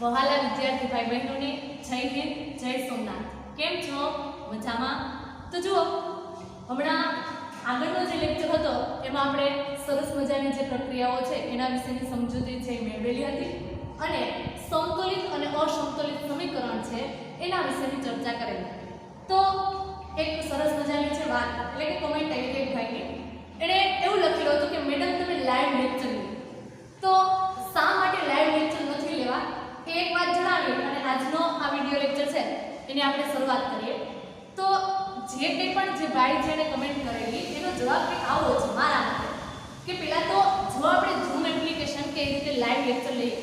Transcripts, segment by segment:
વહાલા વિદ્યાર્થી ભાઈ બહેનોને જય હિન્દ જય સોમનાથ। કેમ છો? મજામાં? તો જુઓ, હમણાં આગળનો જે લેક્ચર હતો એમાં આપણે સરસ મજાની જે પ્રક્રિયાઓ છે એના વિશેની સમજૂતી છે મેળવેલી હતી અને સમતોલિત અને અસમતોલિત સમીકરણ છે એના વિશેની ચર્ચા કરેલી। તો એક સરસ મજાની છે વાત, એટલે કે કોમેન્ટ આવી હતી એક ભાઈની, એણે એવું લખેલું હતું કે મેડમ તમે લાઈવ લેક્ચર લો, તો શા માટે લાઈવ લેક્ચર નથી લેવા એક વાત જણાવી અને આજનો આ વિડિયો લેક્ચર છે એની આપણે શરૂઆત કરીએ। તો જે કંઈ પણ જે ભાઈ જેને કમેન્ટ કરેલી એનો જવાબ કંઈક આવો છે મારા માટે કે પહેલાં તો જો આપણે ઝૂમ એપ્લિકેશન કે એ રીતે લાઈવ લેક્ચર લઈએ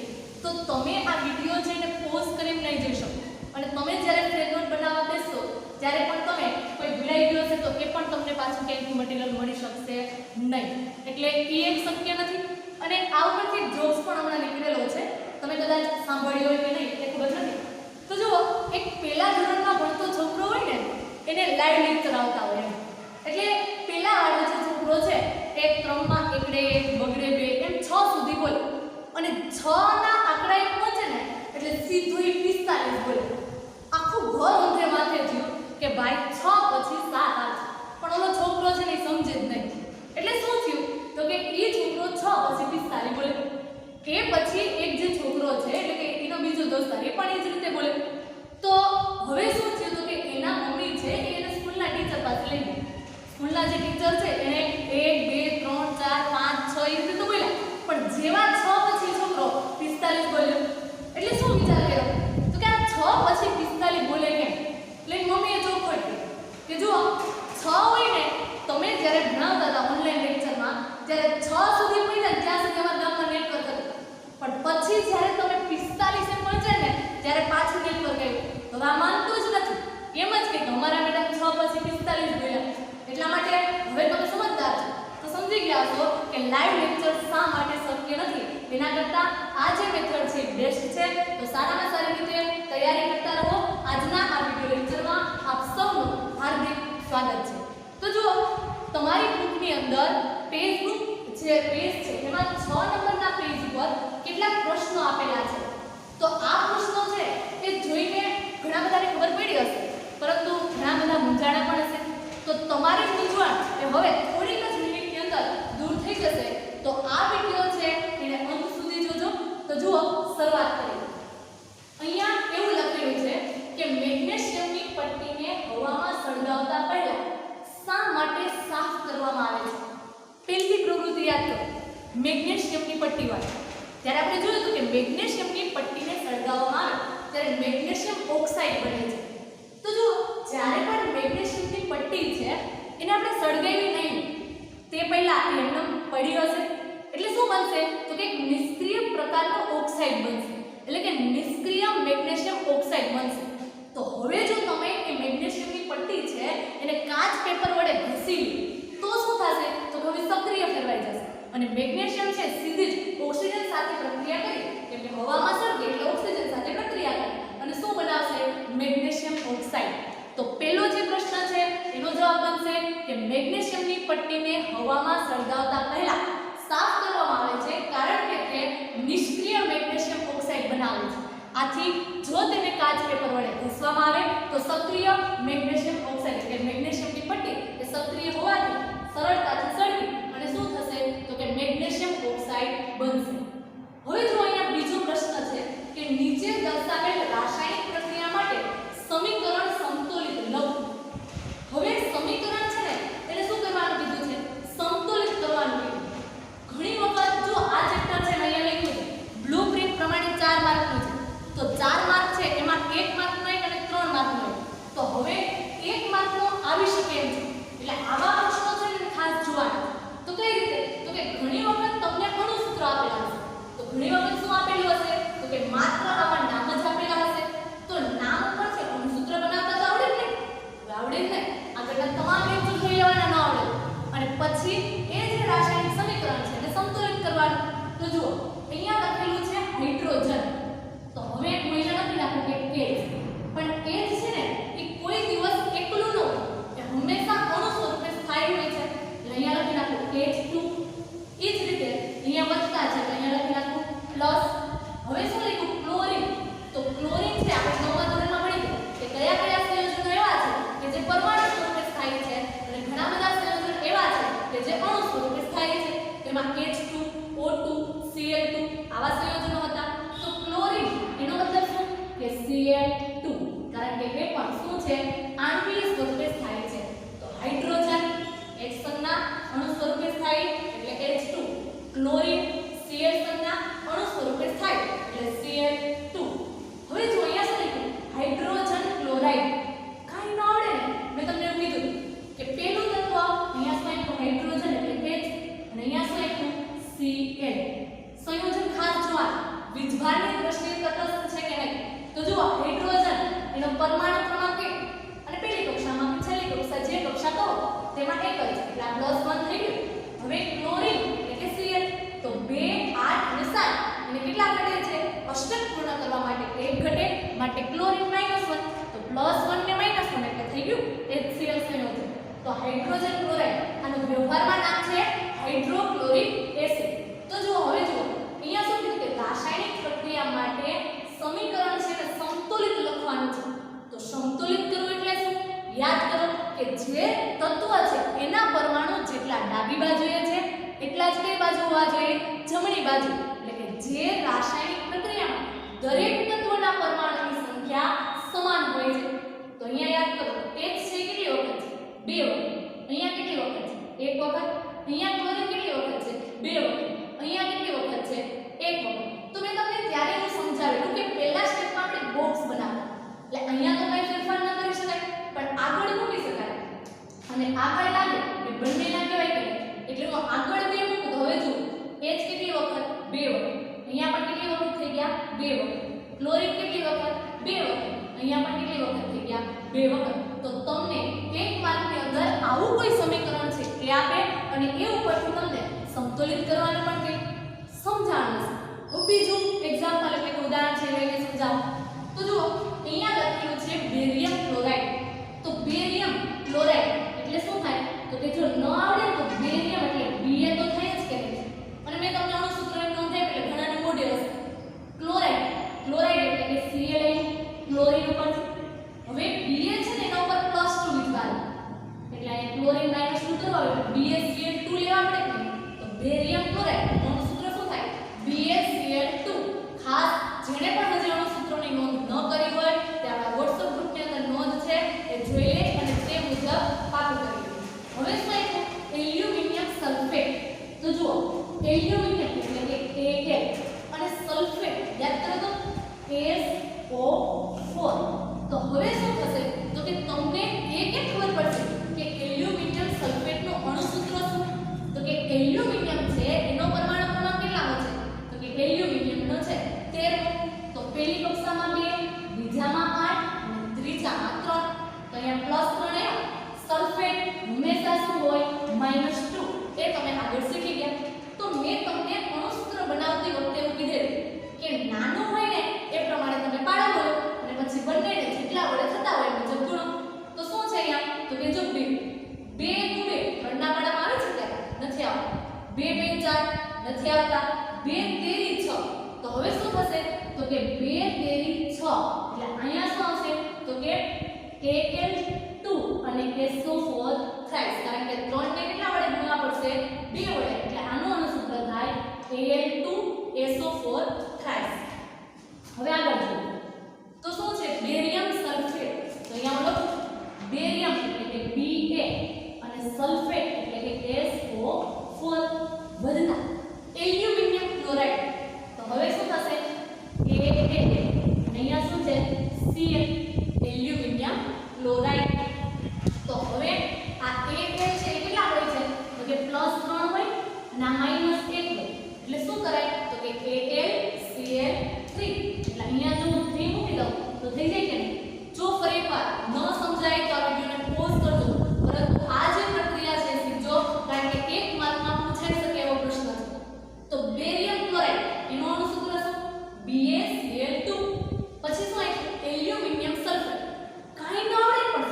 તો તમે આ વિડિયો જઈને પોઝ કરીને નહીં જોઈ શકો અને તમે જ્યારે ફ્રેગમેન્ટ બનાવવા બેસશો ત્યારે પણ તમે કોઈ ભૂલાઈ ગયો છે તો એ પણ તમને પાછું ક્યાંયથી મટીરિયલ મળી શકશે નહીં, એટલે એ એક શક્ય નથી। અને આ ઉપરથી જોક્સ પણ હમણાં નીકળેલો છે, તમે કદાચ સાંભળ્યો હોય કે નહીં એ ખબર નથી। તો જુઓ, એક પહેલા ધોરણમાં ભણતો છોકરો હોય ને એને લાઈવ લેક્ચર આવતા હોય એમ, એટલે પહેલા વાળો જે છોકરો છે એ ક્રમમાં એકડે એક બગડે બે એમ 6 સુધી બોલે અને 6 ના આંકડા એક પહોંચે ને એટલે સીધું 45 બોલે। આખું ઘર ઊંધે માથે થયું કે ભાઈ 6 પછી 7 આવશે, પણ ઓલો છોકરો છે ને સમજે જ નહીં, એટલે શું થયું તો કે એ છોકરો 6 પછી 45 બોલે। એ પછી એક જે છોકરો છે એટલે કે એનો બીજો દોસ્તાર એ પણ એ જ રીતે બોલે। તો હવે શું થયું તો કે એના મમ્મી છે એને સ્કૂલના ટીચર પાસે લઈ ગઈ। સ્કૂલના જે ટીચર છે એને 1 2 3 4 5 6 એ રીતે તો બોલ્યા, પણ જેવા 6 પછી છોકરો 45 બોલ્યો એટલે શું વિચાર કર્યો તો કે આ 6 પછી 45 બોલે કેમ? એટલે મમ્મીએ ચોખવટ કરી કે જુઓ 6 હોય ને તમે જ્યારે ભણાવતા હતા ઓનલાઈન લેક્ચરમાં ત્યારે 6 સુધી પહોંચ્યા ત્યાં સુધી અમારા ગામમાં નેટવર્ક હતું, પણ પછી જ્યારે તમે 45 એ પહોંચ્યા ને ત્યારે પાછું નેટવર્ક આવ્યું। તો આ માનતું જ નથી, એમ જ કે અમારા મેડમ 6 પછી 45 બોલ્યા, એટલા માટે હવે તમે સમજદાર છો તો સમજી ગયા છો કે લાઈવ લેક્ચર શા માટે શક્ય નથી। એના કરતાં આ જે મેથડ છે બેસ્ટ છે, તો સારામાં સારી રીતે તૈયારી કરતા રહો। આજના આ વિડિયો લેક્ચરમાં આપ સૌનું હાર્દિક સ્વાગત છે। તો જુઓ, તમારી બુકની અંદર ફેસબુક જે પેજ છે એમાં 6 નંબરના પેજ ઉપર કેટલાક પ્રશ્નો આપેલા છે। તો આ પ્રશ્નો છે એ જોઈને ઘણા બધાને ખબર પડી હશે, પરંતુ ઘણા બધા મૂંઝાણા પણ હશે। તો તમારી મૂંઝવણ એ હવે થોડીક જ મિનિટની અંદર દૂર થઈ જશે। તો આ વિડિયો છે એને અંત સુધી જોજો। તો જુઓ, શરૂઆત કરીએ। અહીંયા એવું લખેલું છે કે મેગ્નેશિયમની પટ્ટીને હવામાં સળગાવતા પહેલા શા માટે સાફ કરવામાં આવે છે? પહેલી પ્રવૃત્તિ યાદ કરો, મેગ્નેશિયમની પટ્ટી વાળી। ત્યારે આપણે જોયું હતું કે મેગ્નેશિયમની પટ્ટીને સળગાવવામાં આવે ત્યારે મેગ્નેશિયમ ઓક્સાઇડ બને છે। તો જો જ્યારે પણ મેગ્નેશિયમની પટ્ટી છે એને આપણે સળગાવી નહીં તે પહેલા એમને પડી હશે એટલે શું બનશે તો કે નિષ્ક્રિય પ્રકારનો ઓક્સાઇડ બનશે, એટલે કે નિષ્ક્રિય મેગ્નેશિયમ ઓક્સાઇડ બનશે। તો હવે જો તમે એ મેગ્નેશિયમની પટ્ટી છે એને કાચ પેપર વડે ઘસી લો તો શું થશે તો હવે સક્રિય ફેરવાઈ જશે અને મેગ્નેશિયમ છે સીધી જ ઓક્સિજન સાથે પ્રક્રિયા કરી, કેમ કે હવામાં સળગે એટલે ઓક્સિજન સાથે પ્રક્રિયા કરે અને શું બનાવશે મેગ્નેશિયમ ઓક્સાઇડ। તો પહેલો જે પ્રશ્ન છે એનો જવાબ બનશે કે મેગ્નેશિયમની પટ્ટીને હવામાં સળગાવતા પહેલા સાફ કરવામાં આવે છે કારણ કે તે નિષ્ક્રિય મેગ્નેશિયમ ઓક્સાઇડ બનાવે છે। આથી જો તેને કાચ પેપર વડે ઘસવામાં આવે તો સક્રિય મેગ્નેશિયમ ઓક્સાઇડ એટલે મેગ્નેશિયમની પટ્ટી એ સક્રિય હોવાથી સરળતાથી સળગી અને શું થશે તો કે મેગ્નેશિયમ ઓક્સાઇડ બનશે। હવે જો અહીંયા બીજો પ્રશ્ન છે કે નીચે દર્શાવેલ રાસાયણિક પ્રક્રિયા માટે સમીકરણ સમતોલિત લખો। હવે સમીકરણ છે ને એને શું કરવાનું કીધું છે? સમતોલિત કરવાનું કીધું। ઘણી વખત જો આ ચેપ્ટર છે અહીંયા લખ્યું છે બ્લુપ્રિન્ટ પ્રમાણે 4 માર્કનું છે, તો 4 માર્ક છે એમાં 1 માર્કનો એક અને 3 માર્કનો એક, તો હવે 1 માર્કનો આવી શકે એમ છે, એટલે આવા પ્રશ્નો છે ને ખાસ જોવાના। તો કઈ રીતે તો કે ઘણી વખત તમને ઘણું સૂત્ર આપેલા હશે, તો ઘણી વખત શું આપેલું હશે તો કે માત્ર આવા નામ જ આપેલા હશે, તો નામ પર છે પણ સૂત્ર બનાવતા તો આવડે જ નહીં, આવડે જ નહીં, આગળના તમામ લેક્ચર જોઈ લેવાના ન આવડે અને પછી એ જે રાસાયણિક સમીકરણ છે એને સંતુલિત કરવાનું। તો જુઓ અહીંયા લખેલું છે હાઇડ્રોજન, તો હવે એક મહિના નથી લખું કે H, પણ H છે ને એ કોઈ દિવસ એકલું ન હોય, એ હંમેશા અણુ સ્વરૂપે સ્થાયી હોય છે, એટલે અહીંયા લખી નાખું H2। એ જ રીતે અહીંયા વત્તા છે તો અહીંયા લખી નાખું પ્લસ। હવે શું લખ્યું ક્લોરીન, Cl2 કારણ કે એ પણ શું છે આણ્વિક સ્વરૂપે થાય છે તો હાઇડ્રોજન H સંજ્ઞા અણુ સ્વરૂપે થાય એટલે H2 ક્લોરીન Cl સંજ્ઞા અણુ સ્વરૂપે થાય એટલે Cl2 હવે જો અહીંયા શું લખ્યું હાઇડ્રોજન ક્લોરાઇડ કાઈ ન આવડે ને મેં તમને એવું કીધું કે પહેલું તત્વ અહીંયા શું આપ્યું હાઇડ્રોજન એટલે H અને અહીંયા શું આપ્યું Cl સંયોજન ખાસ જોવા વીજભારની દ્રષ્ટિએ તટસ્થ છે કે નહીં તો જુઓ હાઇડ્રોજન એનો પરમાણુ ક્રમાંક 1 અને પહેલી કક્ષામાં છેલ્લી કક્ષા જે કક્ષા કહો તેમાં 1 જ એટલે આ +1 થઈ ગયું હવે ક્લોરીન એટલે કે Cl તો 2 8 અને 7 અને કેટલા ઘટે છે અષ્ટક પૂર્ણ કરવા માટે 1 ઘટે માટે ક્લોરીન -1 તો +1 ને -1 એટલે થઈ ગયું HCl સંયોજન તો હાઇડ્રોજન ક્લોરાઇડ આનું વ્યવહારમાં નામ છે હાઇડ્રોક્લોરિક એસિડ તો જો હવે જો અહીંયા શું કીધું કે રાસાયણિક પ્રક્રિયા માટે સમીકરણ છે ને સંતુલિત લખવાનું છે તો સંતુલિત કરવું એટલે શું યાદ કરો કે જે તત્વ છે એના પરમાણુ જેટલા ડાબી બાજુએ છે એટલા જ કઈ બાજુ હોવા જોઈએ જમણી બાજુ એટલે કે જે રાસાયણિક પ્રક્રિયામાં દરેક તત્વના પરમાણુની સંખ્યા સમાન હોય છે તો અહીંયા યાદ કરો H છે કેટલી વખત છે 2 વખત અહીંયા કેટલી વખત છે 1 વખત અહીંયા ક્લોરીન કેટલી વખત છે 2 વખત અહીંયા કેટલી વખત છે 1 વખત તો મેં તમને ત્યારે હું સમજાવ્યું કે પહેલા સ્ટેપમાં આપણે બોક્સ બનાવતા એટલે અહીંયા તો કઈ ફેરફાર ન કરી શકાય પણ આગળ મૂકી શકાય અને આગળ લાગે એ બંનેના કહેવાય કે એટલે હું આગળ 2 મૂકું તો હવે જો H કેટલી વખત 2 વખત અહીંયા પણ કેટલી વખત થઈ ગયા 2 વખત ક્લોરીન કેટલી વખત 2 વખત અહીંયા પણ કેટલી વખત થઈ ગયા 2 વખત તો તમને એક માર્કની અંદર આવું કોઈ સમીકરણ છે એ આપે અને એ ઉપરથી તમને સંતુલિત કરવાનું પણ કંઈક સમજાવવાનું છે બીજું એક્ઝામ્પલ એટલે કે ઉદાહરણ છે લઈને સમજાવો તો જુઓ અહીંયા લખેલું છે બેરિયમ ક્લોરાઇડ તો બેરિયમ ક્લોરાઇડ એટલે શું થાય તો કે જો ન આવડે તો બેરિયમ એટલે Ba તો થાય જ કે નહીં અને મેં તમને આનું સૂત્ર એમ નોંધાય એટલે ઘણાને મોઢે હશે ક્લોરાઇડ ક્લોરાઇડ એટલે કે Cl ક્લોરીન ઉપર હવે Ba છે ને એના ઉપર +2 વિધવાનું એટલે આ ક્લોરીન -2 કરવા એટલે BaCl2 લેવા પડે કે તો બેરિયમ ક્લોરાઇડ નું સૂત્ર શું થાય BaCl2 ખાસ જેણે પણ હજી આનું સૂત્રની નોંધ ન કરી હોય તે આપણા WhatsApp ગ્રુપની અંદર નોંધ છે એ જોઈ લે અને તે મુજબ પાકું કરી લે હવે શું આપ્યું એલ્યુમિનિયમ સલ્ફેટ તો જુઓ એલ્યુમિનિયમ એટલે કે Al અને સલ્ફેટ યાદ કરો તો SO4 તો હવે શું થશે તો કે તમને એ કેમ ખબર પડશે કે એલ્યુમિનિયમ સલ્ફેટનો અણુ સૂત્ર શું તો કે એલ્યુમિનિયમ છે એનો પરમાણુ ક્રમાંક કેટલાનો છે તો કે એલ્યુમિનિયમનો છે 13 તો પહેલી કક્ષામાં 2 બીજામાં 8 અને ત્રીજામાં 3 તો અહીંયા +3 આવ્યો સલ્ફેટ હંમેશા શું હોય -2 એ તમે આગળ શીખી ગયા તો મેં તમને અણુ સૂત્ર બનાવતી વખતે એવું કીધેલું કે નાનું હોય ને એ પ્રમાણે તમે પાડો બોલો અને પછી બંનેને જેટલા વડે થતા હોય મુજબ ગુણો તો શું છે અહીંયા તો કે જો 2 ત્રણના પાડામાં આવે છે કે નથી આવતા 2 2 4 નથી આવતા 2 તેરી 6 તો હવે શું થશે તો કે 2 તેરી 6 એટલે અહીંયા શું આવશે તો કે Al2 અને SO4 થાય કારણ કે 3 ને કેટલા વડે ગુણવા પડશે 2 વડે એટલે આનું અનુસૂત્ર થાય Al2SO4 થાય હવે આગળ જોઈએ તો શું છે બેરિયમ સલ્ફેટ તો અહીંયા લખો બેરિયમ એટલે કે Ba અને સલ્ફેટ એટલે કે SO4 વધના એલ્યુમિનિયમ ક્લોરાઇડ તો હવે શું થશે A અને અહીંયા શું છે Cl એલ્યુમિનિયમ ક્લોરાઇડ તો હવે આ A છે કેટલા હોય છે તો કે +3 હોય અને આ -1 હોય એટલે શું કરાય તો કે AlCl3 એટલે અહીંયા જો હું 3 મૂકી દઉં તો થઈ જાય કે નહીં જો ફરી એકવાર ન સમજાય તો આ વિડિયોને પોઝ કરજો પરંતુ આ જે પ્રક્રિયા છે સમજો કારણ કે એક માર્કમાં પૂછાઈ શકે એવો પ્રશ્ન છે તો બેરિયમ ક્લોરાઇડ એનો અણુસૂત્ર શું BaCl2 પછી શું આવ્યું એલ્યુમિનિયમ સલ્ફેટ કાઈ ન આવડે પણ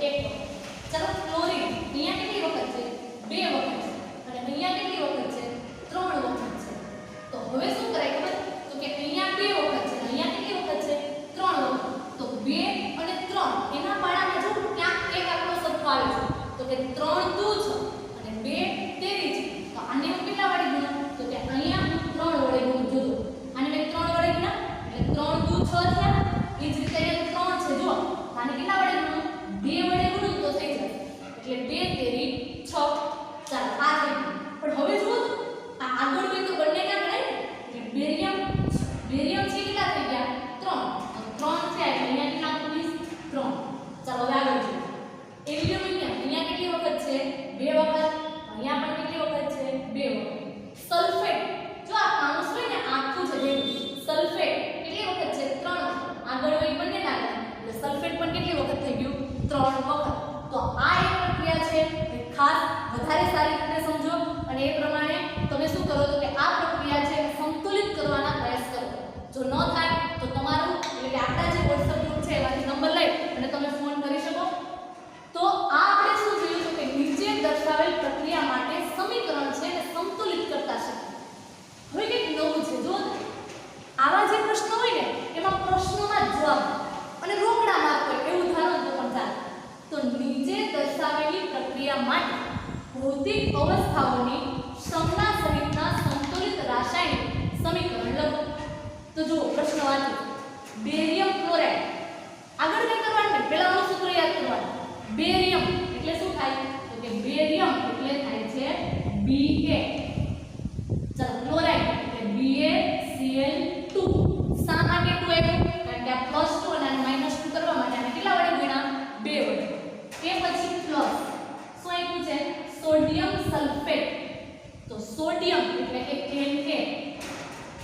એક વખત. ચાલો ક્લોરીન અહીંયા કેટલી વખત છે? બે વખત છે. અને અહીંયા કેટલી વખત છે? ત્રણ વખત છે. તો હવે શું કરાય ખબર? તો કે અહીંયા બે વખત છે, અહીંયા કેટલી વખત છે? ત્રણ વખત. તો 2 અને 3 એના પાડામાં જો ક્યાંક એક આંકડો સરખો આવે છે. તો કે 3 દુ 6 અને 2 13 છે. તો આને હું કેટલા વડે ગુણું? તો કે અહીંયા હું 3 વડે ગુણું. જોજો આને મેં 3 વડે ગુણ્યા એટલે 3 દુ 6 થયા. એ જ રીતે અહીંયા 3 છે. જો આને કેટલા વડે ગુણું? 2 વડે ગુણું તો થઈ જશે. એટલે 2 તેરી 6. ચાલો આ થઈ ગયું. પણ હવે જુઓ આ આગળ હોય તો બંને ના ગણાય ને. એટલે બેરિયમ છે કેટલા થઈ ગયા? 3 છે. એટલે અહીંયા કેટલા મૂકીશ? 3. ચાલો હવે આગળ જોઈએ. એલ્યુમિનિયમ અહીંયા કેટલી વખત છે? 2 વખત. અહીંયા પણ કેટલી વખત છે? 2 વખત. સલ્ફેટ જો આ કાઉન્સ હોય ને આખું છે ભેગું. સલ્ફેટ કેટલી વખત છે? 3 વખત. આગળ હોય બંને ના ગણાય. એટલે સલ્ફેટ પણ કેટલી વખત થઈ ગયું? 3 વખત. તો આ એક પ્રક્રિયા છે એ ખાસ વધારે સારી રીતે સમજો અને એ પ્રમાણે તમે શું કરો તો કે આ પ્રક્રિયા છે સંતુલિત કરવાના પ્રયાસ કરો. જો ન થાય તો તમારું એટલે કે આપણા જે WhatsApp ગ્રુપ છે એમાંથી નંબર લઈ અને તમે ફોન કરી શકો. તો આ આપણે શું જોયું તો કે નીચે દર્શાવેલ પ્રક્રિયા માટે સમીકરણ છે એને સંતુલિત કરતા શીખો. હવે કંઈક નવું છે. જો આવા જે પ્રશ્નો હોય ને એમાં પ્રશ્નોમાં જવાબ અને રોકડા માર્ક હોય એવું ધારો તો પણ ચાલે. તો નીચે દર્શાવેલી પ્રક્રિયા માટે ભૌતિક અવસ્થાઓની સંજ્ઞા સહિતના સંતુલિત રાસાયણિક સમીકરણ લખો. તો જુઓ પ્રશ્ન વાંચો. બેરિયમ ક્લોરાઇડ આગળ કઈ કરવાનું ને પહેલા આનું સૂત્ર યાદ કરવાનું. બેરિયમ એટલે શું થાય તો કે બેરિયમ એટલે થાય છે Ba. ચાલો ક્લોરાઇડ એટલે BaCl2. શા માટે 2 આવ્યું? કારણ કે આ +2 અને -2 કરવા માટે આને કેટલા વડે ગુણ્યા? 2 વડે. એ પછી પ્લસ શું આપ્યું છે? Sodium sulphate. તો સોડિયમ એટલે કે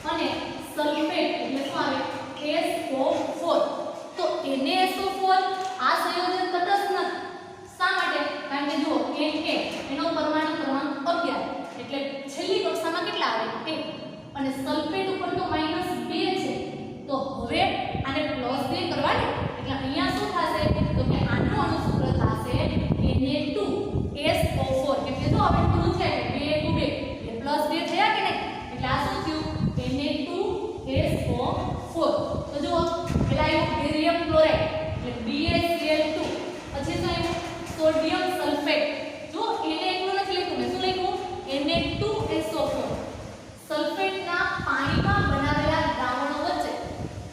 Na અને સલ્ફેટ એટલે શું આવે? SO4. તો NaSO4 આ સંયોજન તટસ્થ નથી. શા માટે? કારણ કે જુઓ Na એનો પરમાણુ ક્રમાંક 11 એટલે છેલ્લી કક્ષામાં કેટલા આવે? 1 અને સલ્ફેટ ઉપર તો -2 છે. તો હવે આને +2 કરવાને એટલે અહીંયા શું થશે તો કે આનું અણુસૂત્ર થશે Na2SO4. કેમ કે જો હવે 2 છે એટલે 2 એટલે +2 થયા કે નહીં? એટલે આ શું થયું? Na2SO4. તો જુઓ પેલા આવ્યું બેરિયમ ક્લોરાઇડ એટલે BaCl2. પછી શું આવ્યું? Sodium sulphate. જો એને એકલું નથી લખ્યું મેં શું લખ્યું? Na2SO4. સલ્ફેટના પાણીમાં બનાવેલા દ્રાવણો વચ્ચે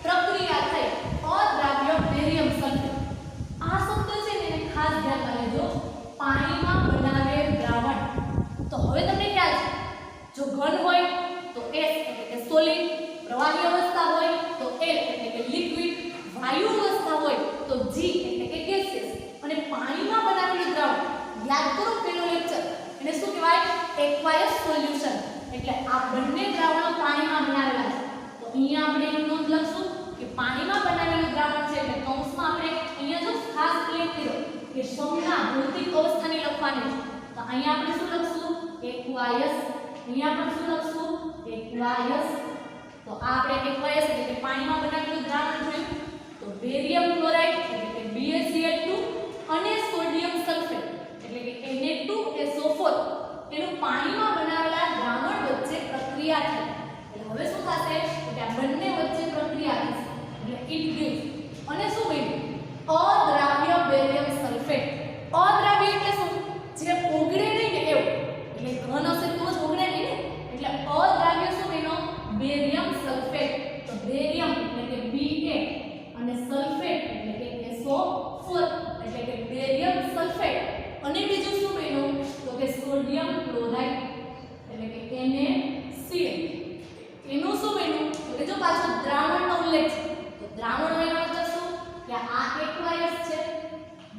પ્રક્રિયા થઈ અદ્રાવ્ય બેરિયમ સલ્ફેટ. આ શબ્દ છે ને એને ખાસ ધ્યાનમાં લેજો. પાણીમાં બનાવેલ દ્રાવણ. તો હવે તમને ખ્યાલ છે જો ઘન હોય તો S એટલે કે સોલિડ, પ્રવાહી અવસ્થા હોય તો L એટલે કે લિક્વિડ, વાયુ અવસ્થા હોય તો G એટલે કે ગેસિયસ અને પાણીમાં બનાવેલું દ્રાવણ. યાદ કરો પેલો લેક્ચર એને શું કહેવાય? એક્વાયસ સોલ્યુશન. એટલે આ બંને દ્રાવણો પાણીમાં બનાવેલા છે. તો અહીંયા આપણે એની નોંધ લખશું કે પાણીમાં બનાવેલું દ્રાવણ છે એટલે કૌંસમાં આપણે અહીંયા જો ખાસ ઉલ્લેખ કર્યો કે સંજ્ઞા ભૌતિક અવસ્થાની લખવાની છે. તો અહીંયા આપણે શું લખશું? એક્વાયસ. અહીંયા પણ શું લખશું? એક્વાયસ. તો આ આપણે એક્વાયસ એટલે કે પાણીમાં બનાવેલું દ્રાવણ જોયું. તો બેરિયમ ક્લોરાઇડ એટલે કે BaCl2 અને સોડિયમ સલ્ફેટ એટલે કે Na2SO4 એનું પાણીમાં બનાવેલા દ્રાવણ વચ્ચે પ્રક્રિયા થઈ. એટલે હવે શું થશે કે આ બંને વચ્ચે પ્રક્રિયા થશે એટલે ઇટ ગિવ્સ અને શું બન્યું? અદ્રાવ્ય બેરિયમ સલ્ફેટ. અદ્રાવ્ય એટલે શું? જે ઓગળે નહીં ને એવું. એટલે ઘન હશે તો જ ઓગળે નહીં ને. એટલે અદ્રાવ્ય શું બન્યો? Barium sulphate. તો બેરિયમ એટલે કે Ba અને સલ્ફેટ એટલે કે SO4 એટલે કે બેરિયમ સલ્ફેટ. અને બીજું શું બન્યું તો કે સોડિયમ ક્લોરાઇડ એટલે કે NaCl. એનું શું બન્યું તો કે જો પાછો દ્રાવણનો ઉલ્લેખ છે. તો દ્રાવણ એનો મતલબ શું કે આ એક્વાયસ છે.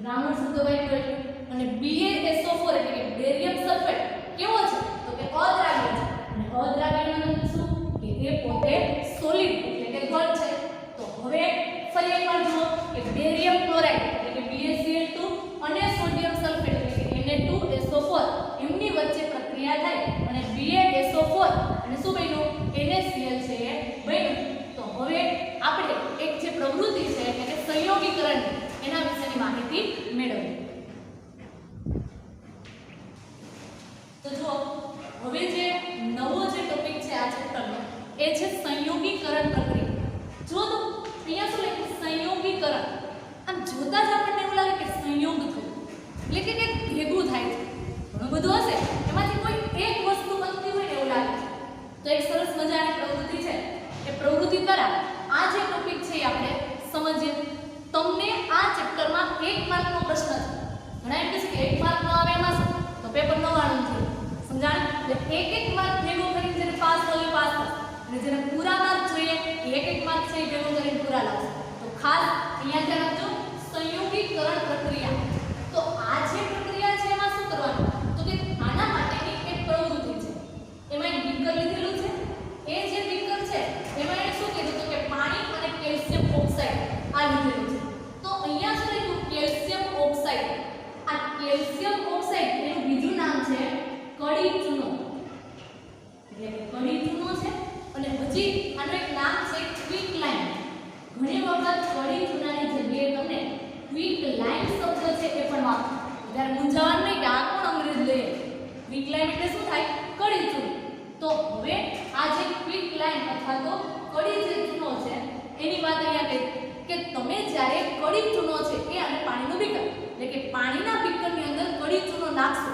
દ્રાવણ શબ્દ વાપર્યો અને BaSO4 એટલે કે બેરિયમ સલ્ફેટ કેવો છે તો કે અદ્રાવ્ય છે. અને અદ્રાવ્યનો મતલબ શું કે એ પોતે સોલિડ એટલે કે ઘન છે. તો હવે ફરી એકવાર જુઓ કે બેરિયમ ક્લોરાઇડ એટલે કે BaCl2 અને સોડિયમ સલ્ફેટ એટલે કે Na2SO4 એમની વચ્ચે પ્રક્રિયા થઈ અને BaSO4 અને શું બન્યું? NaCl છે એ બન્યું. તો હવે આપણે એક જે પ્રવૃત્તિ છે એટલે કે સંયોગીકરણ એના વિશેની માહિતી મેળવવી. તો જો હવે જે નવો જે ટોપિક છે આ ચેપ્ટરનો એ છે સંયોગીકરણ પ્રક્રિયા. જો તો અહીંયા શું લખ્યું સંયોગીકરણ. આમ જોતા જ આપણને એવું લાગે કે સંયોગ થયું એટલે કે કંઈક ભેગું થાય છે. ઘણું બધું હશે એમાંથી કોઈ એક વસ્તુ બનતી હોય ને એવું લાગે છે. તો એક સરસ મજાની પ્રવૃત્તિ છે એ પ્રવૃત્તિ દ્વારા આ જે ટોપિક છે એ આપણે સમજીએ. તમને આ ચેપ્ટરમાં 1 માર્કનો પ્રશ્ન છે. ઘણા એમ કહે છે કે 1 માર્ક ન આવે એમાં શું તો પેપર 99 થયું. સમજાણ? એટલે 1 માર્ક ભેગો કરીને જેને પાસ થયું પાસ થશે અને જેને પૂરા માર્ક જોઈએ એ 1 માર્ક છે એ ભેગો કરીને પૂરા લાવશે. તો ખાસ અહીંયા ધ્યાન રાખજો સંયોગીકરણ પ્રક્રિયા. તો આ જે પ્રક્રિયા છે એમાં શું કરવાનું તો કે આના માટેની એક પ્રવૃત્તિ છે. એમાં એક બીકર લીધેલું છે. એ જે બીકર છે એમાં એને શું કીધું તો કે પાણી અને કેલ્શિયમ ઓક્સાઇડ આ લીધેલું છે. તો અહીંયા શું લખ્યું કેલ્શિયમ ઓક્સાઇડ. આ કેલ્શિયમ ઓક્સાઇડ એનું બીજું નામ છે કડી ચૂનો. એટલે કે કડી ચૂનો છે અને હજી આનું એક નામ છે ક્વિક લાઇમ. ઘણી વખત કડી ચૂનાની જગ્યાએ તમને ક્વિક લાઇમ શબ્દ છે એ પણ વાપરો. ત્યારે મૂંઝાવાનું નહીં કે આ કોણ અંગ્રેજ લઈએ. ક્વિક લાઇમ એટલે શું થાય કડી ચૂનો. તો હવે આ જે ક્વિક લાઇમ અથવા તો કડી જે ચૂનો છે એની વાત અહીંયા કહી કે તમે જ્યારે કડી ચૂનો છે એ અને પાણીનું બીકર એટલે કે પાણીના બીકરની અંદર કડી ચૂનો નાખશો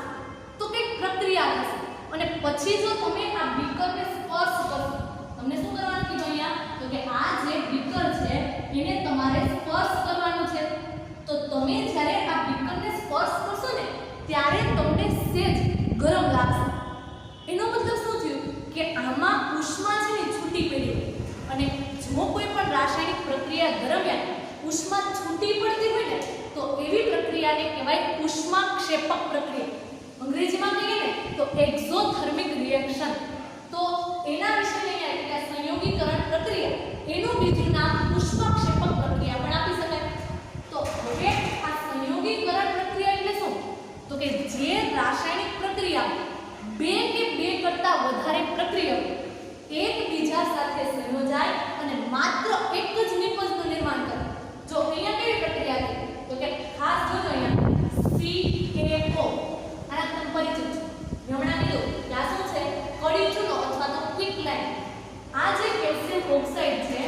તો કંઈક પ્રક્રિયા થશે અને પછી જો તમે આ બીકરને સ્પર્શ કરશો તમને શું કરવાનું કીધું અહીંયા તો કે આ જે બીકર છે એને તમારે સ્પર્શ કરવાનું છે. તો તમે જ્યારે આ બીકરને સ્પર્શ કરશો ને ત્યારે તમને સેજ ગરમ લાગશે. એનો મતલબ શું થયું કે આમાં ઉષ્મા છે ને છૂટી પડી અને જો કોઈ પણ રાસાયણિક પ્રક્રિયા દરમિયાન ઉષ્મા છૂટી પડતી હોય ને તો એવી પ્રક્રિયાને કહેવાય ઉષ્માક્ષેપક પ્રક્રિયા. અંગ્રેજીમાં કહીએ ને તો એક્ઝોથર્મિક રિએક્શન. તો એના વિશે અહીંયા કે સંયોગીકરણ પ્રક્રિયા એનું બીજું નામ ઉષ્માક્ષેપક પ્રક્રિયા પણ આપી શકાય. તો હવે આ સંયોગીકરણ પ્રક્રિયા એટલે શું તો કે જે રાસાયણિક પ્રક્રિયા બે કે બે કરતા વધારે પ્રક્રિયાઓ એકબીજા સાથે સંયોજાય અને માત્ર એક જ નિપજનું નિર્માણ કરે. જો અહીંયા કેવી પ્રક્રિયા છે તો કે ખાસ જોજો અહીંયા CaO આના તમે પરિચિત છો. હમણાં કીધું કે આ શું છે કડી ચૂનો અથવા તો ક્વિક લાઇમ. આ જે કેલ્શિયમ ઓક્સાઇડ છે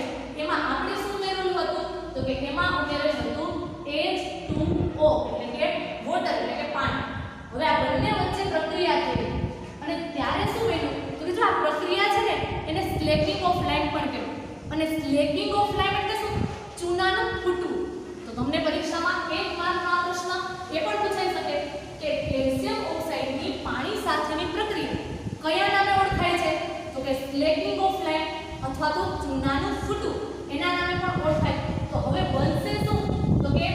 એમાં આપણે શું ઉમેરેલું હતું તો કે એમાં ઉમેરેલું હતું H2O એટલે કે વોટર એટલે કે પાણી. હવે આ બંને વચ્ચે પ્રક્રિયા થઈ અને ત્યારે શું બન્યું તો કે જો આ પ્રક્રિયા છે ને એને સ્લેકિંગ ઓફ લાઇમ પણ કહેવાય. અને સ્લેકિંગ ઓફ લાઇમ એટલે શું ચૂનાનું ફૂટવું. તો તમને પરીક્ષામાં 1 માર્કનો આ પ્રશ્ન એ પણ પૂછાઈ શકે કે કેલ્શિયમ ઓક્સાઇડની પાણી સાથેની પ્રક્રિયા કયા નામે ઓળખાય છે તો કે સ્લેકિંગ ઓફ લાઇમ અથવા તો ચૂનાનું ફૂટવું એના નામે પણ ઓળખાય. તો હવે બનશે શું તો કે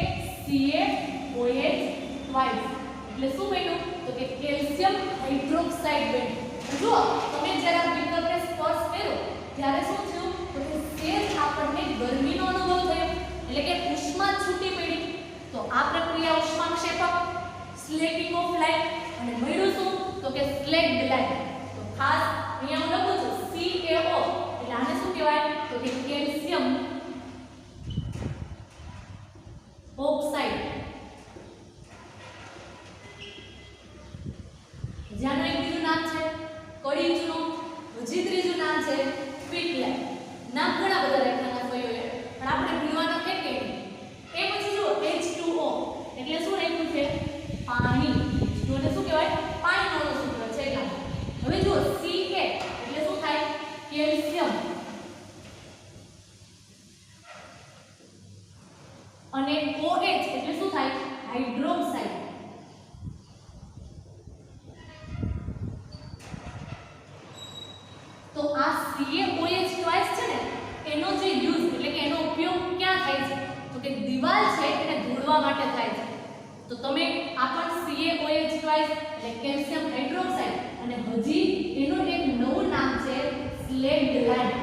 CaOH ટ્વાઇસ. એટલે શું બન્યું તો કે કેલ્શિયમ હાઇડ્રોક્સાઇડ બન્યું. જો તમે જ્યારે આ બીકરને સ્પર્શ કર્યો ત્યારે શું થયું તો કે સેજ આપણને ગરમીનો અનુભવ થયો એટલે કે ઉષ્મા છૂટી પડી. તો આ પ્રક્રિયા ઉષ્માક્ષેપક સ્લેકિંગ ઓફ લાઇમ અને મળ્યું શું તો કે સ્લેક્ડ લાઇમ. તો ખાસ અહીંયા હું લખું છું CaO એટલે આને શું કહેવાય તો કે કેલ્શિયમ ઓક્સાઇડ. જેનું એક બીજું નામ છે કડી ચૂનો. હજી ત્રીજું નામ છે ક્વિક લાઇમ. નામ ઘણા બધા રાખ્યાના ભાઈઓએ પણ આપણે ભણવાનું એક એ પછી જો H2O એટલે શું રાખ્યું છે પાણી. H2O એટલે શું કહેવાય પાણીનો સૂત્ર છે એટલા. હવે જો Ca એટલે શું થાય કેલ્શિયમ અને OH એટલે શું થાય હાઇડ્રોક્સાઇડ. તો આ CaOH ટ્વાઇસ છે ને એનો જે યુઝ એટલે કે એનો ઉપયોગ ક્યાં થાય છે તો કે દીવાલ છે એને ધોળવા માટે થાય છે. તો તમે આ પણ CaOH ટ્વાઇસ એટલે કેલ્શિયમ હાઇડ્રોક્સાઇડ અને હજી એનું એક નવું નામ છે સ્લેક્ડ લાઇમ.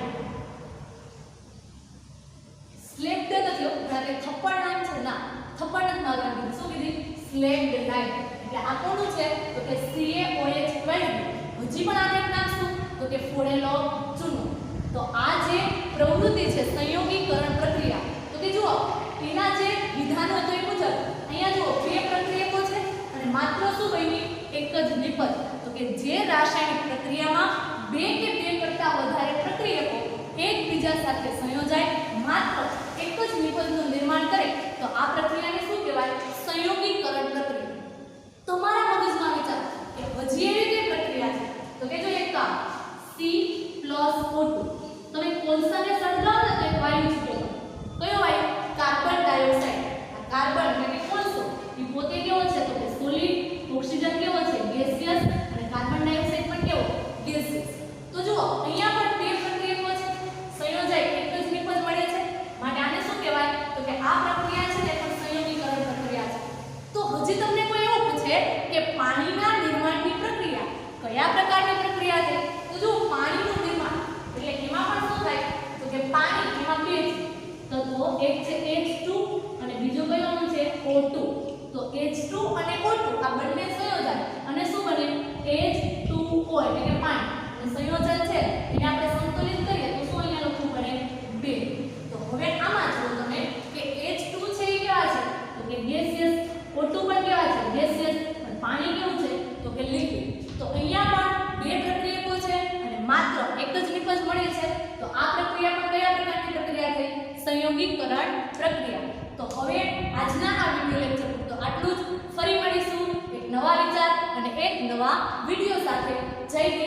સ્લેક્ડ નથી એટલે થપ્પડ નામ છે ના થપ્પડ નથી મારવાનું. શું કીધી સ્લેક્ડ લાઇમ. એટલે આ કોનું છે તો કે CaOH ટ્વાઇસ. હજી પણ આને એક નામ શું તો કે ફોડેલો ચૂનો. તો આ જે પ્રવૃત્તિ છે સંયોગીકરણ પ્રક્રિયા તો કે જુઓ એના જે વિધાનો તો એ મુજબ અહીંયા જુઓ બે પ્રક્રિયકો છે અને માત્ર શું બની એક જ નિપજ તો કે જે રાસાયણિક પ્રક્રિયામાં બે કે બે કરતા વધારે પ્રક્રિયકો એકબીજા સાથે સંયોજાય માત્ર એક જ નિપજનું નિર્માણ કરે તો આ પ્રક્રિયાને શું કહેવાય સંયોગીકરણ પ્રક્રિયા. તમારા મગજમાં વિચાર કે હજી એવી કઈ પ્રક્રિયા છે તો કે જો એક કામ C+O2 તમે કોલસાને સળગાવો તો એક વાયુ છૂટે કયો વાયુ કાર્બન ડાયોક્સાઇડ. આ કાર્બન એટલે કે કોલસો એ પોતે કેવો છે તો કે સોલિડ, ઓક્સિજન કેવો છે ગેસિયસ અને કાર્બન ડાયોક્સાઇડ પણ કેવો ગેસિયસ. તો જુઓ અહીંયા પણ બે પ્રક્રિયકો છે સંયોજાય એક જ નિપજ મળે છે માટે આને શું કહેવાય તો કે આ પ્રક્રિયા છે ને પણ સંયોગીકરણ પ્રક્રિયા છે. તો હજી તમને કોઈ એવું પૂછે કે પાણીના નિર્માણની પ્રક્રિયા કયા પ્રકારની પ્રક્રિયા છે તો જો પાણીનું નિર્માણ એટલે એમાં પણ શું થાય તો કે પાણી એમાં બે તત્વો એક છે H2 અને બીજો કયો છે O2. તો H2 અને O2 આ બંને સંયોજન અને શું બને H2O એટલે કે પાણી અને સંયોજન છે એને આપણે સંતુલિત કરીએ તો શું અહીંયા લખવું પડે 2. તો હવે આમાં જો તમે કે H2 છે એ કેવા છે તો કે ગેસિયસ, O2 પણ કેવા છે ગેસિયસ અને પાણી કેવું છે તો કે લિક્વિડ. તો અહીંયા પણ બે પ્રક્રિયકો છે અને માત્ર એક જ નિપજ મળે છે તો આ પ્રક્રિયામાં કયા પ્રકારની પ્રક્રિયા થઈ સંયોગીકરણ પ્રક્રિયા. તો હવે આજના આ વિડિયો લેક્ચર તો આટલું જ. ફરી મળીશું એક નવા વિચાર અને એક નવા વિડિયો સાથે. જય હિન્દ.